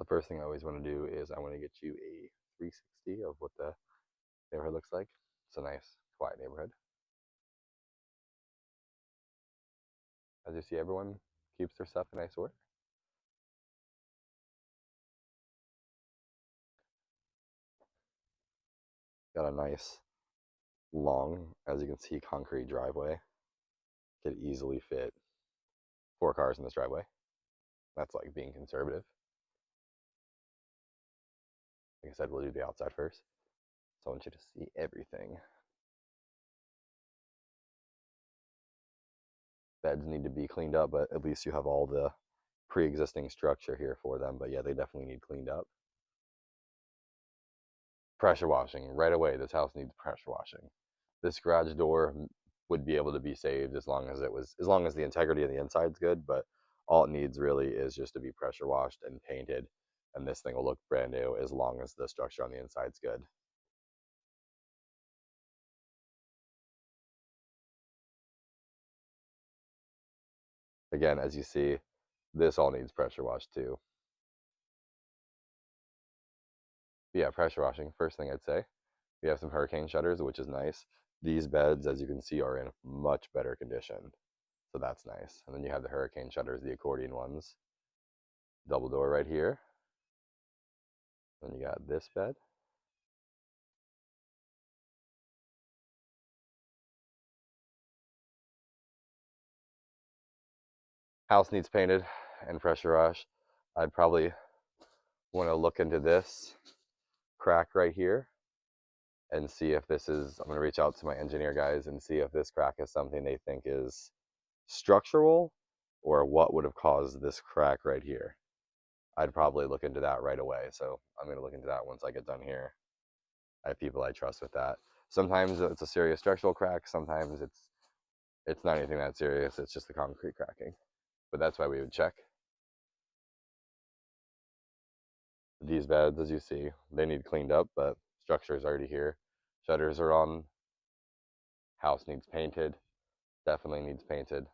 first thing I always want to do is I want to get you a 360 of what the neighborhood looks like. It's a nice, quiet neighborhood. As you see, everyone keeps their stuff in nice order. Got a nice, long, as you can see, concrete driveway. Could easily fit 4 cars in this driveway. That's like being conservative. Like I said, we'll do the outside first. So I want you to see everything. Beds need to be cleaned up, but at least you have all the pre-existing structure here for them. But yeah, they definitely need cleaned up. Pressure washing right away. This house needs pressure washing. This garage door would be able to be saved as long as the integrity of the inside's good, but all it needs really is just to be pressure washed and painted, and this thing will look brand new as long as the structure on the inside's good. Again, as you see, this all needs pressure washed too. But yeah, pressure washing, first thing I'd say. We have some hurricane shutters, which is nice. These beds, as you can see, are in much better condition. So that's nice. And then you have the hurricane shutters, the accordion ones. Double door right here. Then you got this bed. House needs painted and pressure washed. I'd probably want to look into this crack right here and see if this is, I'm going to reach out to my engineer guys and see if this crack is something they think is structural or what would have caused this crack right here. I'd probably look into that right away. So I'm going to look into that once I get done here. I have people I trust with that. Sometimes it's a serious structural crack. Sometimes it's not anything that serious. It's just the concrete cracking. But that's why we would check. These beds, as you see, they need cleaned up, but structure is already here. Shutters are on. House needs painted. Definitely needs painted.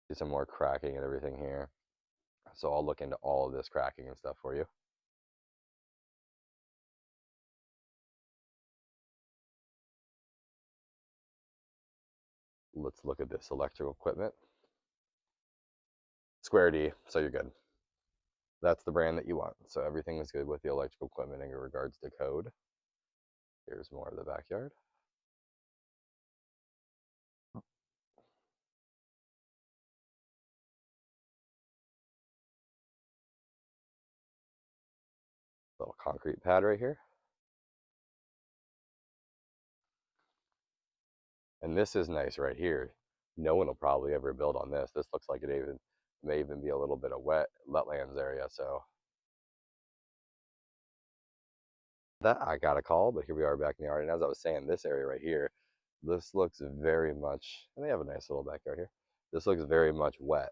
See some more cracking and everything here. So I'll look into all of this cracking and stuff for you. Let's look at this electrical equipment. Square D, so you're good. That's the brand that you want. So everything is good with the electrical equipment in regards to code. Here's more of the backyard. Little concrete pad right here. And this is nice right here. No one will probably ever build on this. This looks like it may even be a little bit of wetlands area. So that I got a call, but here we are back in the yard. And as I was saying, this area right here, this looks very much, and they have a nice little backyard here. This looks very much wet,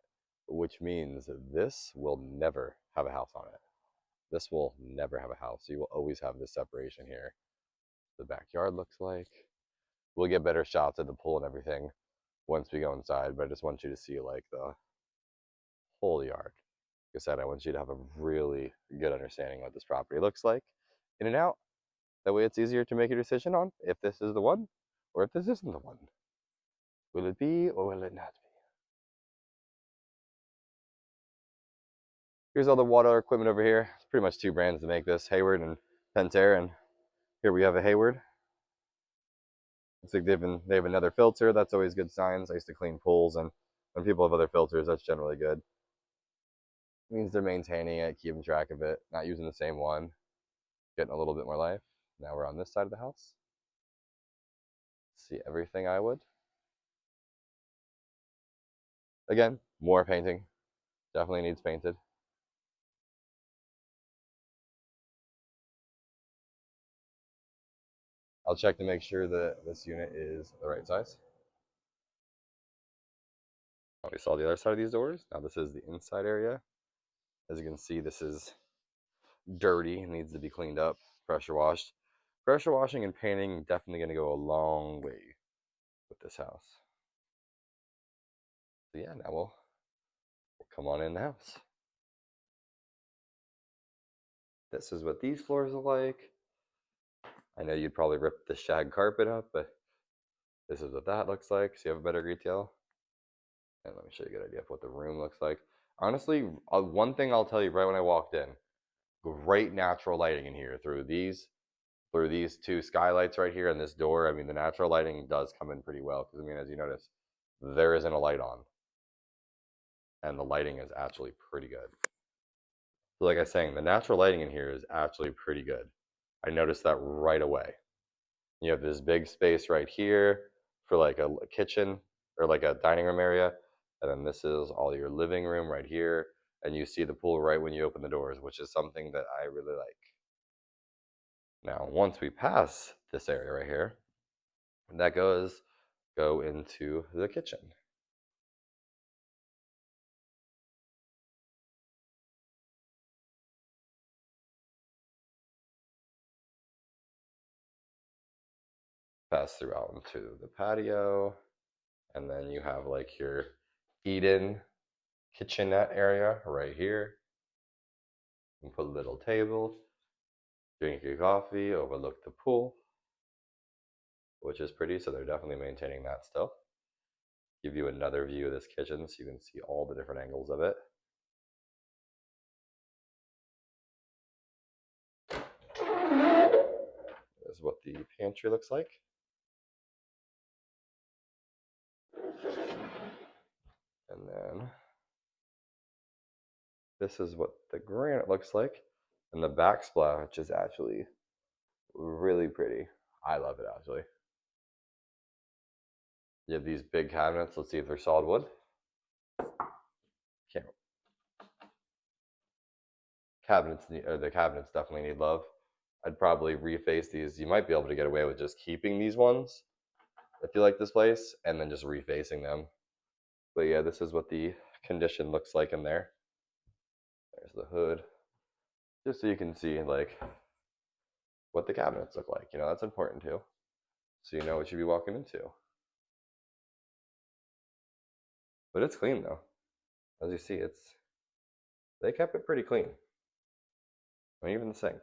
which means this will never have a house on it. This will never have a house. So you will always have this separation here. The backyard looks like. We'll get better shots of the pool and everything once we go inside, but I just want you to see like the whole yard. Like I said, I want you to have a really good understanding of what this property looks like in and out. That way it's easier to make a decision on if this is the one or if this isn't the one. Will it be or will it not be? Here's all the water equipment over here. It's pretty much 2 brands to make this, Hayward and Pentair, and here we have a Hayward. Looks like they have another filter. That's always good signs. I used to clean pools, and when people have other filters, that's generally good. It means they're maintaining it, keeping track of it, not using the same one, getting a little bit more life. Now we're on this side of the house. See everything I would. Again, more painting. Definitely needs painted. I'll check to make sure that this unit is the right size. We saw the other side of these doors. Now this is the inside area. As you can see, this is dirty. It needs to be cleaned up, pressure washed. Pressure washing and painting definitely going to go a long way with this house. So yeah, now we'll come on in the house. This is what these floors look like. I know you'd probably rip the shag carpet up, but this is what that looks like. So you have a better detail. And let me show you a good idea of what the room looks like. Honestly, one thing I'll tell you right when I walked in, great natural lighting in here through these two skylights right here and this door. I mean, the natural lighting does come in pretty well because, I mean, as you notice, there isn't a light on. And the lighting is actually pretty good. So like I was saying, the natural lighting in here is actually pretty good. I noticed that right away. You have this big space right here for like a kitchen or like a dining room area. And then this is all your living room right here. And you see the pool right when you open the doors, which is something that I really like. Now, once we pass this area right here, that go into the kitchen. Pass through out into the patio. And then you have like your eat-in kitchenette area right here. You can put a little table, drink your coffee, overlook the pool, which is pretty, so they're definitely maintaining that still. Give you another view of this kitchen so you can see all the different angles of it. This is what the pantry looks like. And then this is what the granite looks like. And the backsplash is actually really pretty. I love it, actually. You have these big cabinets. Let's see if they're solid wood. Can't. The cabinets definitely need love. I'd probably reface these. You might be able to get away with just keeping these ones if you like this place, and then just refacing them. But yeah, this is what the condition looks like in there. There's the hood. Just so you can see like what the cabinets look like. You know, that's important too. So you know what you'd be walking into. But it's clean though. As you see, they kept it pretty clean. And even the sink.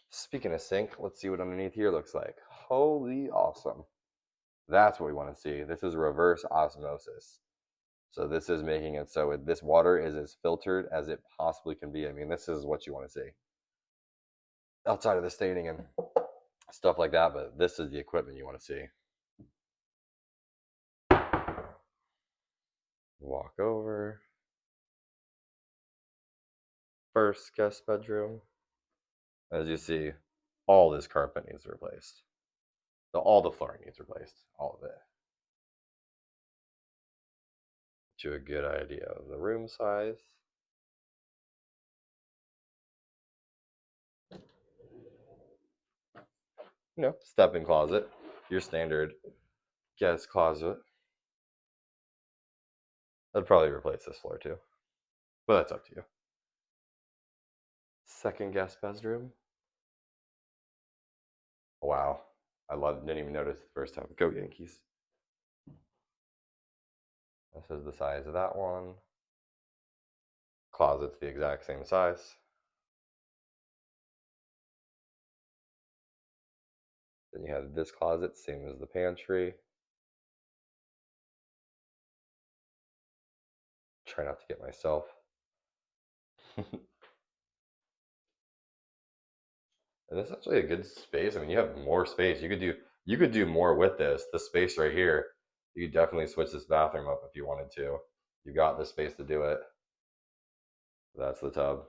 Speaking of sink, let's see what underneath here looks like. Holy awesome. That's what we want to see. This is reverse osmosis. So this is making it so this water is as filtered as it possibly can be. I mean, this is what you want to see. Outside of the staining and stuff like that, but this is the equipment you want to see. Walk over. First guest bedroom. As you see, all this carpet needs replaced. All the flooring needs replaced. All of it. Get you a good idea of the room size. You know, step-in closet. Your standard guest closet. I'd probably replace this floor too. But that's up to you. Second guest bedroom. Wow. Didn't even notice the first time. Go Yankees. This is the size of that one. Closet's the exact same size. Then you have this closet, same as the pantry. Try not to get myself. And this is actually a good space. I mean, you have more space. You could do more with this. The space right here, you could definitely switch this bathroom up if you wanted to. You got the space to do it. That's the tub.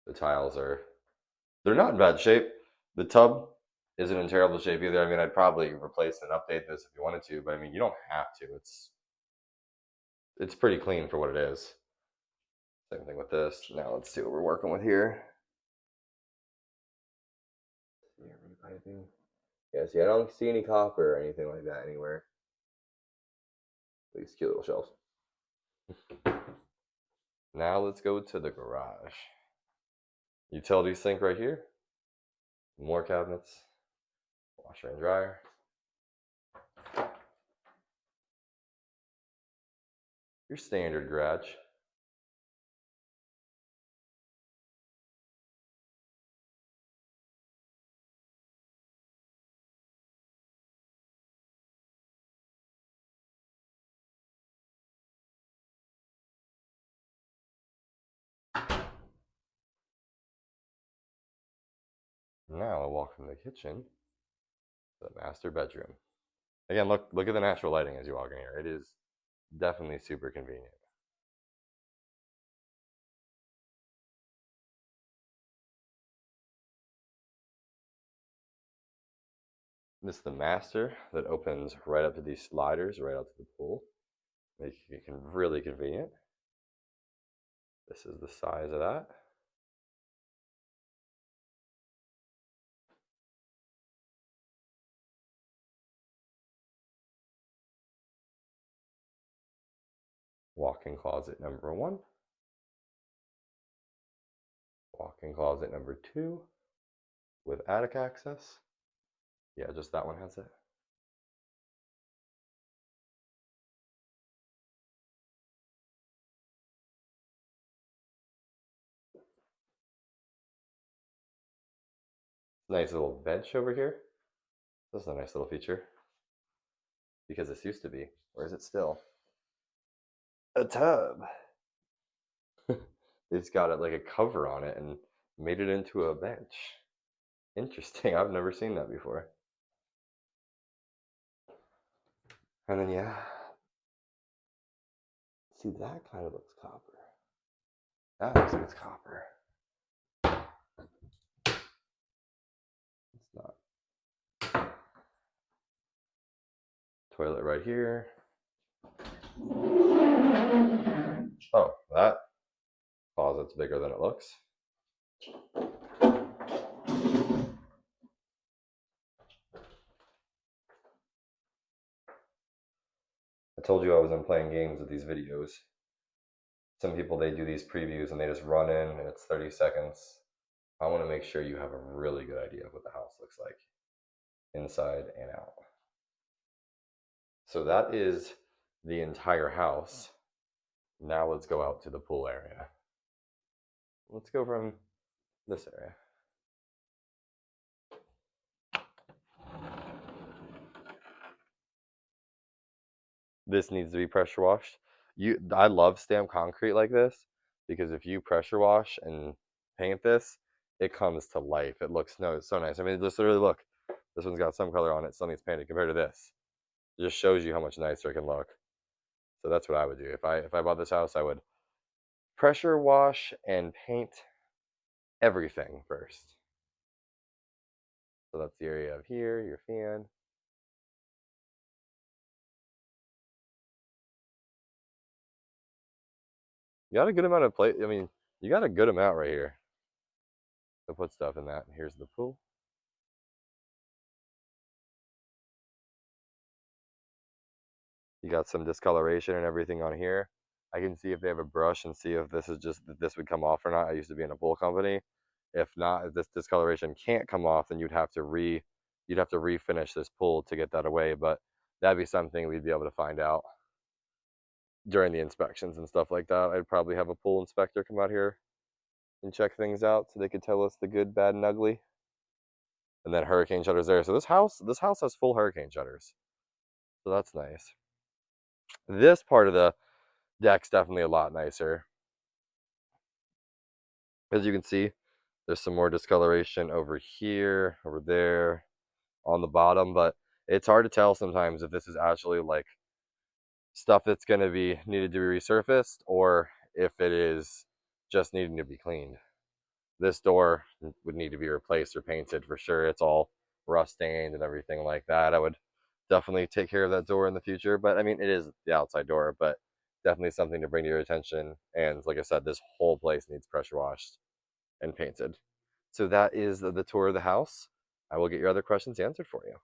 The tiles they're not in bad shape. The tub isn't in terrible shape either. I mean, I'd probably replace and update this if you wanted to, but I mean, you don't have to. It's pretty clean for what it is. Same thing with this. Now let's see what we're working with here. Yeah, see, I don't see any copper or anything like that anywhere. These cute little shelves. Now let's go to the garage. Utility sink right here. More cabinets, washer and dryer. Your standard garage. Now I'll walk from the kitchen to the master bedroom. Again, look at the natural lighting as you walk in here. It is definitely super convenient. This is the master that opens right up to these sliders right out to the pool, making it really convenient. This is the size of that. Walk-in closet number 1. Walk-in closet number 2 with attic access. Yeah, just that one has it. Nice little bench over here. This is a nice little feature. Because this used to be, or is it still? A tub. It's got it like a cover on it and made it into a bench. Interesting. I've never seen that before. And then yeah, see that kind of looks copper. That looks like it's copper. It's not. Toilet right here. Oh, that closet's bigger than it looks. I told you I wasn't playing games with these videos. Some people, they do these previews and they just run in and it's 30 seconds. I want to make sure you have a really good idea of what the house looks like inside and out. So that is the entire house. Now let's go out to the pool area. Let's go from this area. This needs to be pressure washed. I love stamped concrete like this because if you pressure wash and paint this, it comes to life. It looks so nice. I mean, just literally look. This one's got some color on it, still needs painted compared to this. It just shows you how much nicer it can look. So that's what I would do. If I bought this house, I would pressure wash and paint everything first. So that's the area of here, your fan. You got a good amount of plate. I mean, you got a good amount right here to put stuff in that. Here's the pool. You got some discoloration and everything on here. I can see if they have a brush and see if this is just that this would come off or not. I used to be in a pool company. If not, if this discoloration can't come off, then you'd have to refinish this pool to get that away. But that'd be something we'd be able to find out during the inspections and stuff like that. I'd probably have a pool inspector come out here and check things out so they could tell us the good, bad, and ugly. And then hurricane shutters there. So this house has full hurricane shutters. So that's nice. This part of the deck's definitely a lot nicer. As you can see, there's some more discoloration over here, over there, on the bottom, but it's hard to tell sometimes if this is actually like stuff that's going to be needed to be resurfaced or if it is just needing to be cleaned. This door would need to be replaced or painted for sure. It's all rust stained and everything like that. I would definitely take care of that door in the future, but I mean, it is the outside door, but definitely something to bring to your attention. And like I said, this whole place needs pressure washed and painted. So that is the tour of the house. I will get your other questions answered for you.